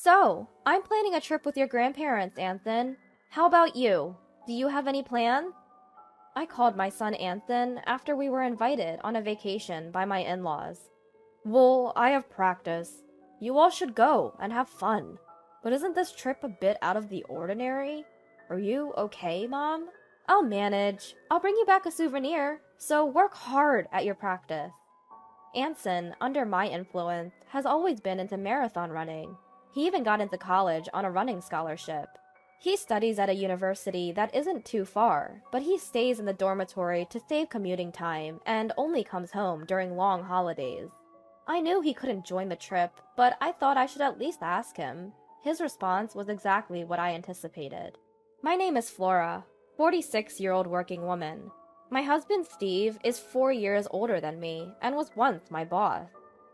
So, I'm planning a trip with your grandparents, Anthony. How about you? Do you have any plans? I called my son Anthony after we were invited on a vacation by my in-laws. Well, I have practice. You all should go and have fun. But isn't this trip a bit out of the ordinary? Are you okay, Mom? I'll manage. I'll bring you back a souvenir, so work hard at your practice. Anson, under my influence, has always been into marathon running. He even got into college on a running scholarship. He studies at a university that isn't too far, but he stays in the dormitory to save commuting time and only comes home during long holidays. I knew he couldn't join the trip, but I thought I should at least ask him. His response was exactly what I anticipated. My name is Flora, 46-year-old working woman. My husband Steve is 4 years older than me and was once my boss.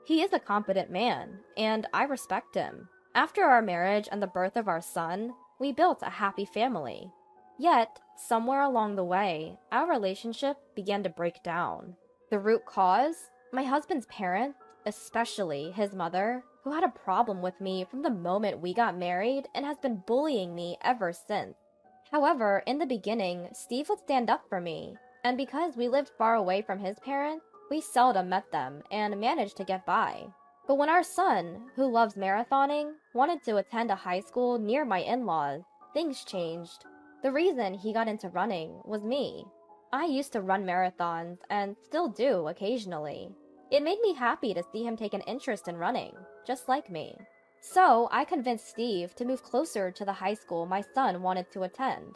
He is a competent man, and I respect him. After our marriage and the birth of our son, we built a happy family. Yet, somewhere along the way, our relationship began to break down. The root cause? My husband's parents, especially his mother, who had a problem with me from the moment we got married and has been bullying me ever since. However, in the beginning, Steve would stand up for me, and because we lived far away from his parents, we seldom met them and managed to get by. But when our son, who loves marathoning, wanted to attend a high school near my in-laws, things changed. The reason he got into running was me. I used to run marathons and still do occasionally. It made me happy to see him take an interest in running, just like me. So I convinced Steve to move closer to the high school my son wanted to attend.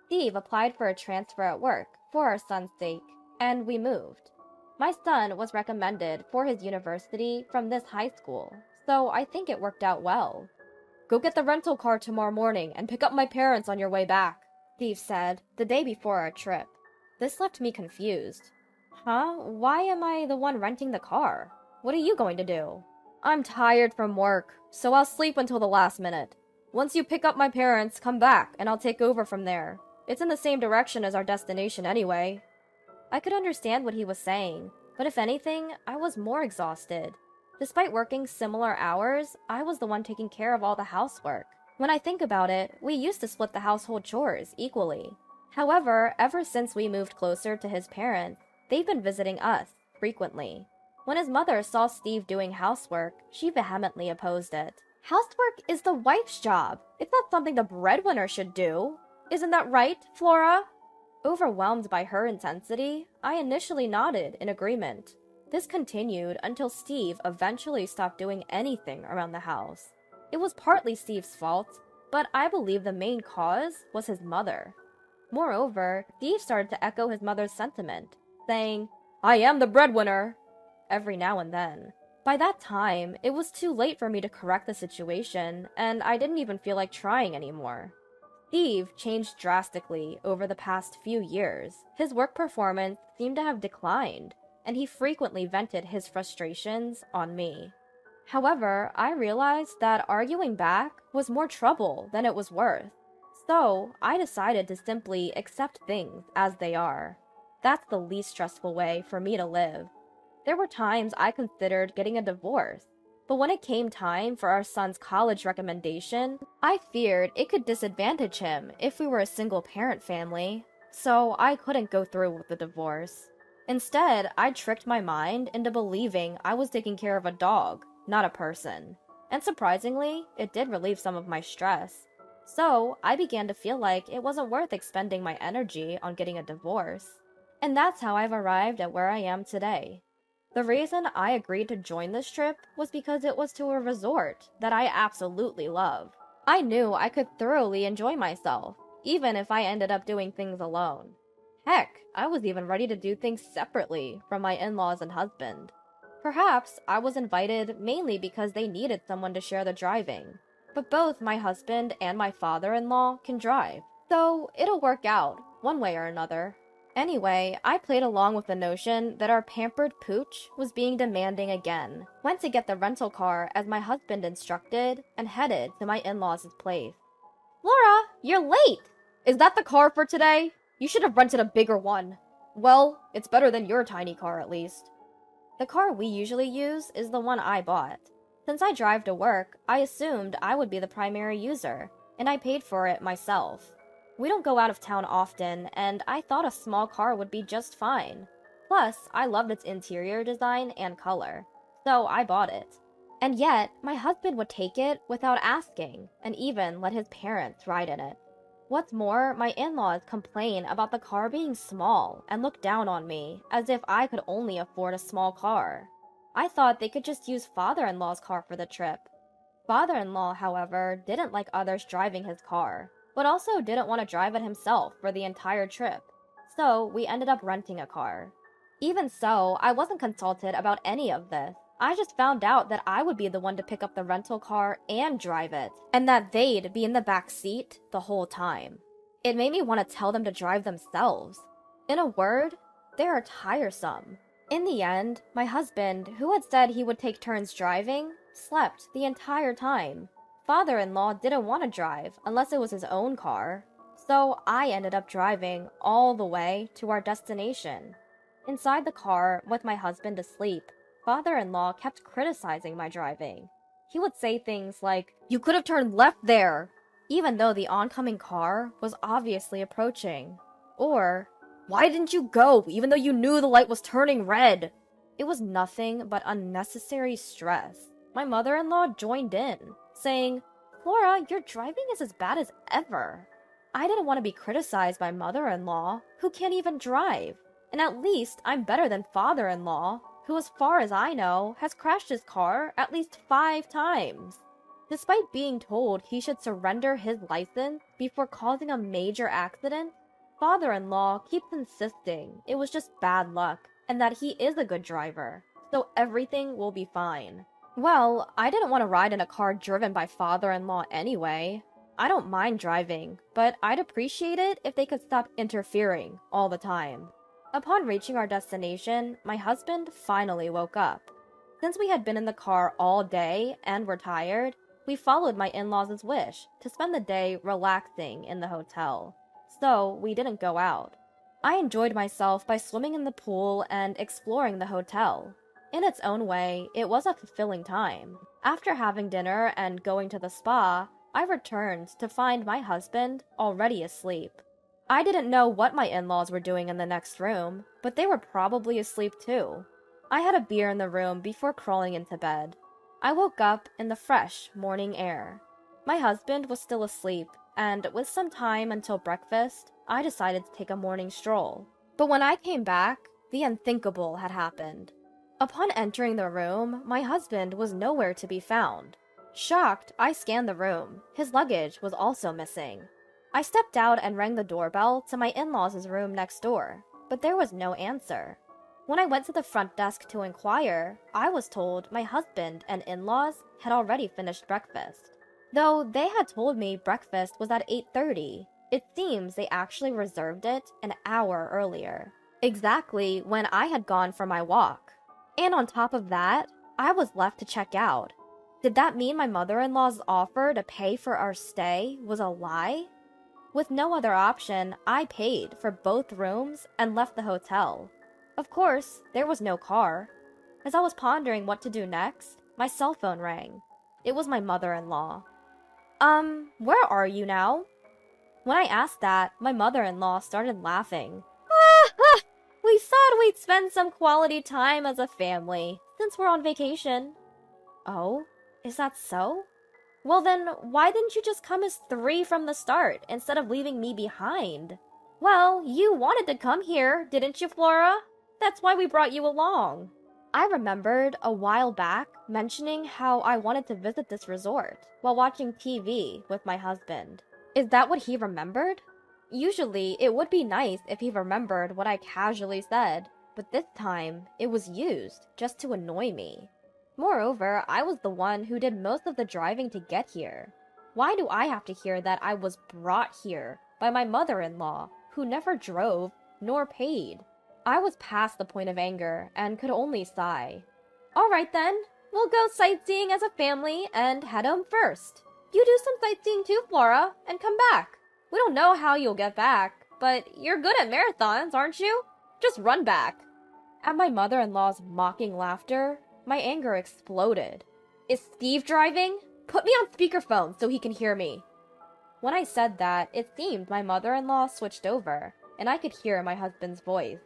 Steve applied for a transfer at work for our son's sake, and we moved. My son was recommended for his university from this high school, so I think it worked out well. Go get the rental car tomorrow morning and pick up my parents on your way back, Steve said the day before our trip. This left me confused. Huh? Why am I the one renting the car? What are you going to do? I'm tired from work, so I'll sleep until the last minute. Once you pick up my parents, come back and I'll take over from there. It's in the same direction as our destination anyway. I could understand what he was saying, but if anything, I was more exhausted. Despite working similar hours, I was the one taking care of all the housework. When I think about it, we used to split the household chores equally. However, ever since we moved closer to his parents, they've been visiting us frequently. When his mother saw Steve doing housework, she vehemently opposed it. Housework is the wife's job. It's not something the breadwinner should do. Isn't that right, Flora? Overwhelmed by her intensity, I initially nodded in agreement. This continued until Steve eventually stopped doing anything around the house. It was partly Steve's fault, but I believe the main cause was his mother. Moreover, Steve started to echo his mother's sentiment, saying, "I am the breadwinner," every now and then. By that time, it was too late for me to correct the situation, and I didn't even feel like trying anymore. Steve changed drastically over the past few years. His work performance seemed to have declined, and he frequently vented his frustrations on me. However, I realized that arguing back was more trouble than it was worth. So, I decided to simply accept things as they are. That's the least stressful way for me to live. There were times I considered getting a divorce, but when it came time for our son's college recommendation, I feared it could disadvantage him if we were a single-parent family, so I couldn't go through with the divorce. Instead, I tricked my mind into believing I was taking care of a dog, not a person. And surprisingly, it did relieve some of my stress. So, I began to feel like it wasn't worth expending my energy on getting a divorce. And that's how I've arrived at where I am today. The reason I agreed to join this trip was because it was to a resort that I absolutely love. I knew I could thoroughly enjoy myself, even if I ended up doing things alone. Heck, I was even ready to do things separately from my in-laws and husband. Perhaps I was invited mainly because they needed someone to share the driving, but both my husband and my father-in-law can drive, so it'll work out, one way or another. Anyway, I played along with the notion that our pampered pooch was being demanding again, went to get the rental car as my husband instructed, and headed to my in-laws' place. Laura, you're late! Is that the car for today? You should have rented a bigger one. Well, it's better than your tiny car at least. The car we usually use is the one I bought. Since I drive to work, I assumed I would be the primary user, and I paid for it myself. We don't go out of town often, and I thought a small car would be just fine. Plus, I loved its interior design and color, so I bought it. And yet, my husband would take it without asking, and even let his parents ride in it. What's more, my in-laws complain about the car being small and look down on me as if I could only afford a small car. I thought they could just use father-in-law's car for the trip. Father-in-law, however, didn't like others driving his car, but also didn't want to drive it himself for the entire trip. So we ended up renting a car. Even so, I wasn't consulted about any of this. I just found out that I would be the one to pick up the rental car and drive it, and that they'd be in the back seat the whole time. It made me want to tell them to drive themselves. In a word, they are tiresome. In the end, my husband, who had said he would take turns driving, slept the entire time. Father-in-law didn't want to drive unless it was his own car, so I ended up driving all the way to our destination. Inside the car, with my husband asleep, father-in-law kept criticizing my driving. He would say things like, "You could have turned left there," even though the oncoming car was obviously approaching. Or, "Why didn't you go, even though you knew the light was turning red?" It was nothing but unnecessary stress. My mother-in-law joined in, saying, "Flora, your driving is as bad as ever." I didn't want to be criticized by mother-in-law, who can't even drive. And at least I'm better than father-in-law, who, as far as I know, has crashed his car at least 5 times. Despite being told he should surrender his license before causing a major accident, father-in-law keeps insisting it was just bad luck and that he is a good driver, so everything will be fine. Well, I didn't want to ride in a car driven by father-in-law anyway. I don't mind driving, but I'd appreciate it if they could stop interfering all the time. Upon reaching our destination, my husband finally woke up. Since we had been in the car all day and were tired, we followed my in-laws' wish to spend the day relaxing in the hotel. So we didn't go out. I enjoyed myself by swimming in the pool and exploring the hotel. In its own way, it was a fulfilling time. After having dinner and going to the spa, I returned to find my husband already asleep. I didn't know what my in-laws were doing in the next room, but they were probably asleep too. I had a beer in the room before crawling into bed. I woke up in the fresh morning air. My husband was still asleep, and with some time until breakfast, I decided to take a morning stroll. But when I came back, the unthinkable had happened. Upon entering the room, my husband was nowhere to be found. Shocked, I scanned the room. His luggage was also missing. I stepped out and rang the doorbell to my in-laws' room next door, but there was no answer. When I went to the front desk to inquire, I was told my husband and in-laws had already finished breakfast. Though they had told me breakfast was at 8:30, it seems they actually reserved it an hour earlier, exactly when I had gone for my walk. And on top of that, I was left to check out. Did that mean my mother-in-law's offer to pay for our stay was a lie? With no other option, I paid for both rooms and left the hotel. Of course, there was no car. As I was pondering what to do next, my cell phone rang. It was my mother-in-law. Where are you now?" When I asked that, my mother-in-law started laughing. "We thought we'd spend some quality time as a family, since we're on vacation." "Oh, is that so? Well then, why didn't you just come as 3 from the start, instead of leaving me behind?" "Well, you wanted to come here, didn't you, Flora? That's why we brought you along." I remembered a while back mentioning how I wanted to visit this resort while watching TV with my husband. Is that what he remembered? Usually, it would be nice if he remembered what I casually said, but this time, it was used just to annoy me. Moreover, I was the one who did most of the driving to get here. Why do I have to hear that I was brought here by my mother-in-law, who never drove nor paid? I was past the point of anger and could only sigh. "All right then, we'll go sightseeing as a family and head home first. You do some sightseeing too, Flora, and come back. We don't know how you'll get back, but you're good at marathons, aren't you? Just run back." At my mother-in-law's mocking laughter, my anger exploded. Is Steve driving? Put me on speakerphone so he can hear me. When I said that, it seemed my mother-in-law switched over, and I could hear my husband's voice.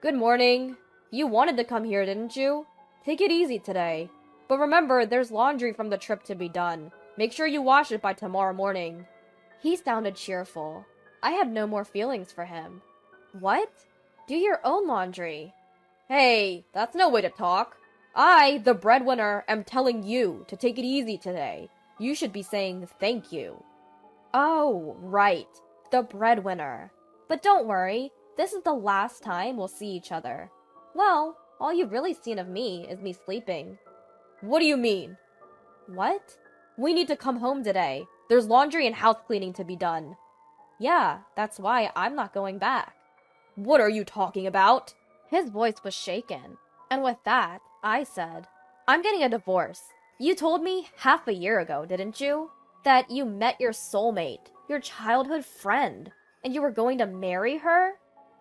Good morning. You wanted to come here, didn't you? Take it easy today. But remember, there's laundry from the trip to be done. Make sure you wash it by tomorrow morning. He sounded cheerful. I had no more feelings for him. What? Do your own laundry. Hey, that's no way to talk. I, the breadwinner, am telling you to take it easy today. You should be saying thank you. Oh, right. The breadwinner. But don't worry, this is the last time we'll see each other. Well, all you've really seen of me is me sleeping. What do you mean? What? We need to come home today. There's laundry and house cleaning to be done. Yeah, that's why I'm not going back. What are you talking about? His voice was shaken, and with that, I said, I'm getting a divorce. You told me half a year ago, didn't you? That you met your soulmate, your childhood friend, and you were going to marry her?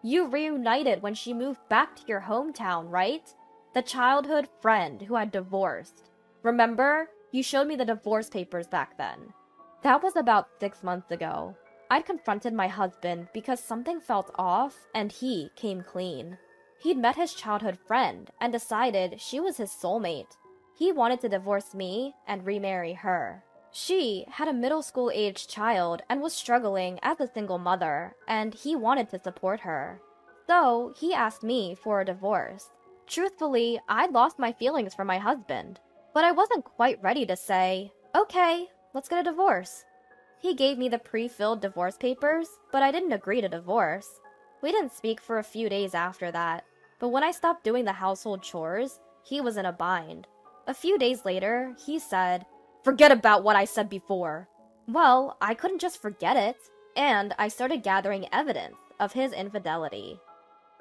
You reunited when she moved back to your hometown, right? The childhood friend who had divorced. Remember? You showed me the divorce papers back then. That was about 6 months ago. I'd confronted my husband because something felt off and he came clean. He'd met his childhood friend and decided she was his soulmate. He wanted to divorce me and remarry her. She had a middle school-aged child and was struggling as a single mother, and he wanted to support her. So, he asked me for a divorce. Truthfully, I'd lost my feelings for my husband, but I wasn't quite ready to say, okay, let's get a divorce. He gave me the pre-filled divorce papers, but I didn't agree to divorce. We didn't speak for a few days after that, but when I stopped doing the household chores, he was in a bind. A few days later, he said, forget about what I said before. Well, I couldn't just forget it, and I started gathering evidence of his infidelity.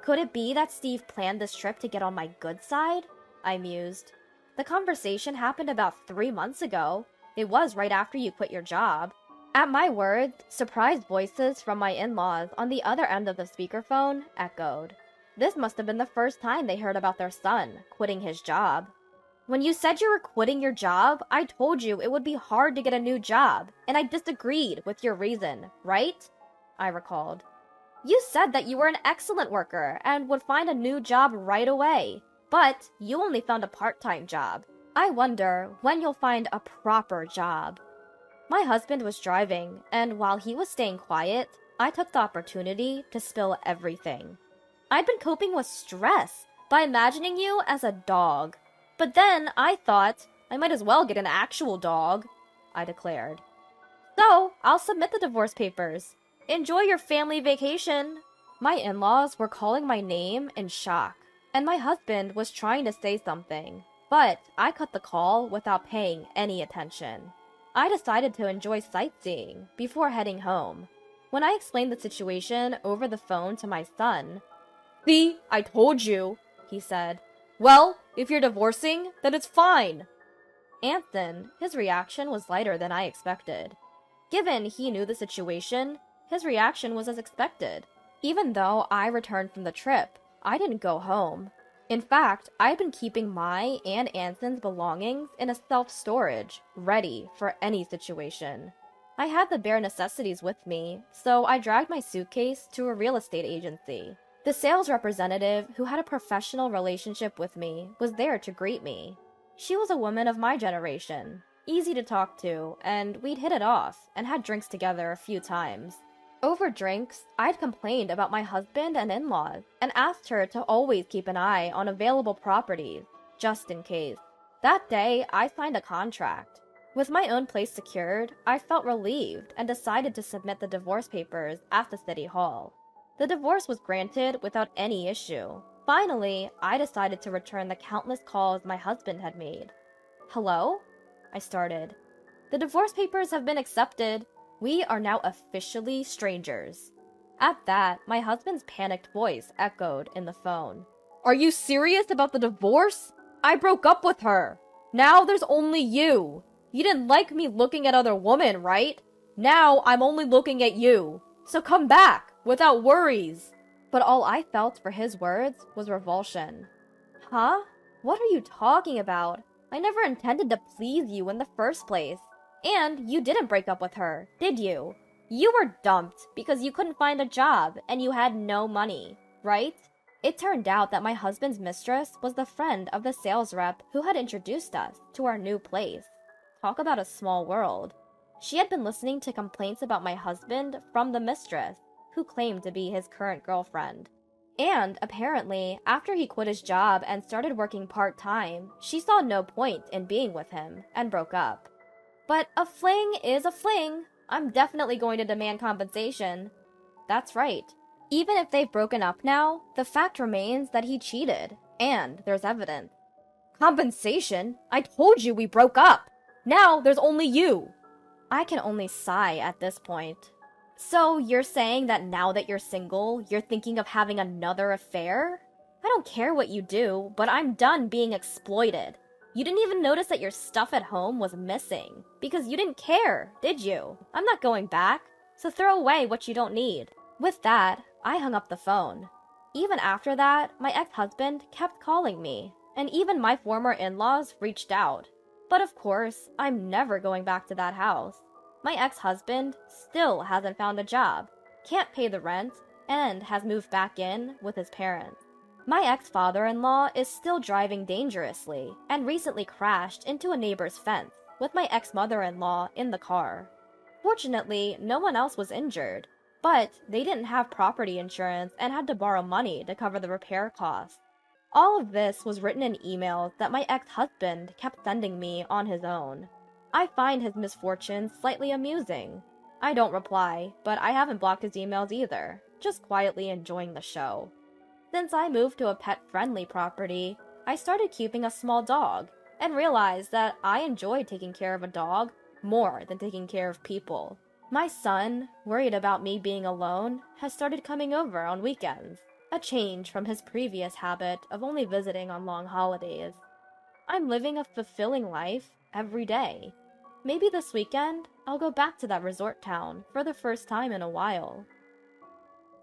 Could it be that Steve planned this trip to get on my good side? I mused. The conversation happened about 3 months ago. It was right after you quit your job. At my words, surprised voices from my in-laws on the other end of the speakerphone echoed. This must have been the first time they heard about their son quitting his job. When you said you were quitting your job, I told you it would be hard to get a new job, and I disagreed with your reason, right? I recalled. You said that you were an excellent worker and would find a new job right away, but you only found a part-time job. I wonder when you'll find a proper job. My husband was driving, and while he was staying quiet, I took the opportunity to spill everything. I'd been coping with stress by imagining you as a dog. But then I thought I might as well get an actual dog, I declared. So, I'll submit the divorce papers. Enjoy your family vacation. My in-laws were calling my name in shock, and my husband was trying to say something, but I cut the call without paying any attention. I decided to enjoy sightseeing before heading home. When I explained the situation over the phone to my son, "See, I told you," he said. "Well, if you're divorcing, then it's fine." Anthony, his reaction was lighter than I expected. Given he knew the situation, his reaction was as expected. Even though I returned from the trip, I didn't go home. In fact, I'd been keeping my and Anthony's belongings in a self-storage, ready for any situation. I had the bare necessities with me, so I dragged my suitcase to a real estate agency. The sales representative, who had a professional relationship with me, was there to greet me. She was a woman of my generation, easy to talk to, and we'd hit it off and had drinks together a few times. Over drinks, I'd complained about my husband and in-laws and asked her to always keep an eye on available properties, just in case. That day, I signed a contract. With my own place secured, I felt relieved and decided to submit the divorce papers at the city hall. The divorce was granted without any issue. Finally, I decided to return the countless calls my husband had made. "Hello?" I started. "The divorce papers have been accepted. We are now officially strangers." At that, my husband's panicked voice echoed in the phone. "Are you serious about the divorce? I broke up with her. Now there's only you. You didn't like me looking at other women, right? Now I'm only looking at you. So come back, without worries." But all I felt for his words was revulsion. Huh? What are you talking about? I never intended to please you in the first place. And you didn't break up with her, did you? You were dumped because you couldn't find a job and you had no money, right? It turned out that my husband's mistress was the friend of the sales rep who had introduced us to our new place. Talk about a small world. She had been listening to complaints about my husband from the mistress, who claimed to be his current girlfriend. And apparently, after he quit his job and started working part-time, she saw no point in being with him and broke up. But a fling is a fling. I'm definitely going to demand compensation. That's right. Even if they've broken up now, the fact remains that he cheated, and there's evidence. Compensation? I told you we broke up! Now there's only you! I can only sigh at this point. So you're saying that now that you're single, you're thinking of having another affair? I don't care what you do, but I'm done being exploited. You didn't even notice that your stuff at home was missing, because you didn't care, did you? I'm not going back, so throw away what you don't need. With that, I hung up the phone. Even after that, my ex-husband kept calling me, and even my former in-laws reached out. But of course, I'm never going back to that house. My ex-husband still hasn't found a job, can't pay the rent, and has moved back in with his parents. My ex-father-in-law is still driving dangerously and recently crashed into a neighbor's fence with my ex-mother-in-law in the car. Fortunately, no one else was injured, but they didn't have property insurance and had to borrow money to cover the repair costs. All of this was written in emails that my ex-husband kept sending me on his own. I find his misfortunes slightly amusing. I don't reply, but I haven't blocked his emails either, just quietly enjoying the show. Since I moved to a pet-friendly property, I started keeping a small dog, and realized that I enjoyed taking care of a dog more than taking care of people. My son, worried about me being alone, has started coming over on weekends, a change from his previous habit of only visiting on long holidays. I'm living a fulfilling life every day. Maybe this weekend, I'll go back to that resort town for the first time in a while.